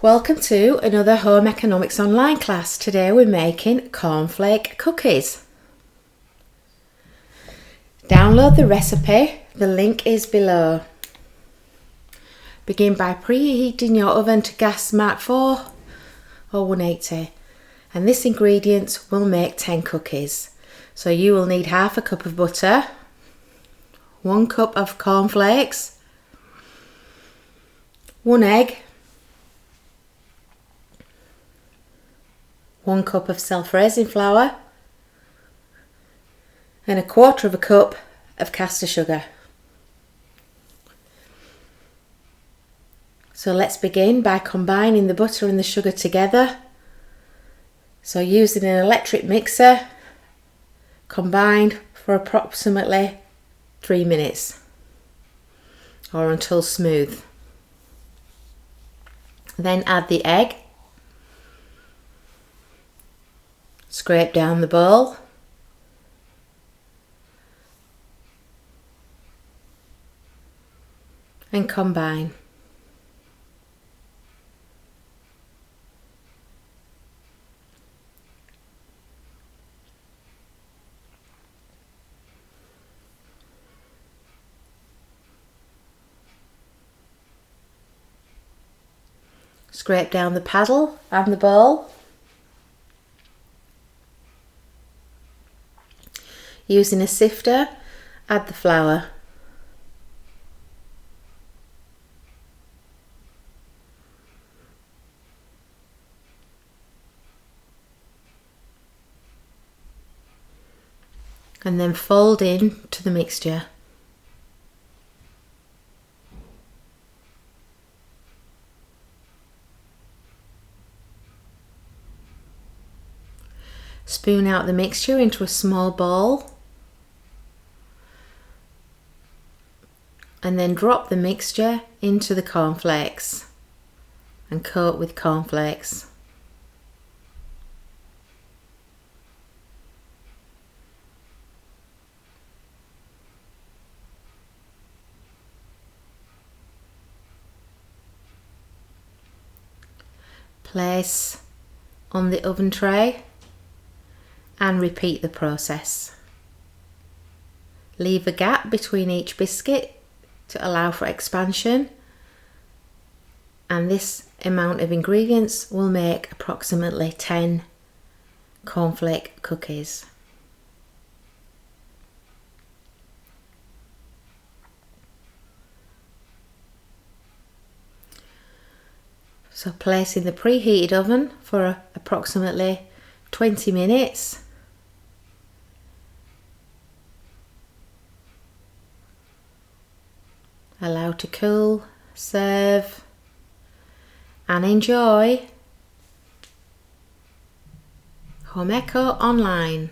Welcome to another Home Economics Online class. Today we're making cornflake cookies. Download the recipe, the link is below. Begin by preheating your oven to gas mark 4 or 180, and this ingredient will make 10 cookies. So you will need half a cup of butter, 1 cup of cornflakes, 1 egg, 1 cup of self-raising flour and 1/4 cup of caster sugar. So let's begin by combining the butter and the sugar together. So using an electric mixer, combine for approximately 3 minutes or until smooth. Then add the egg. Scrape down the bowl. And combine. Scrape down the paddle and the bowl. Using a sifter, add the flour. And then fold in to the mixture. Spoon out the mixture into a small bowl and then drop the mixture into the cornflakes and coat with cornflakes. Place on the oven tray and repeat the process. Leave a gap between each biscuit to allow for expansion, and this amount of ingredients will make approximately 10 cornflake cookies. So place in the preheated oven for approximately 20 minutes. Allow to cool, serve and enjoy. Home Eco Online.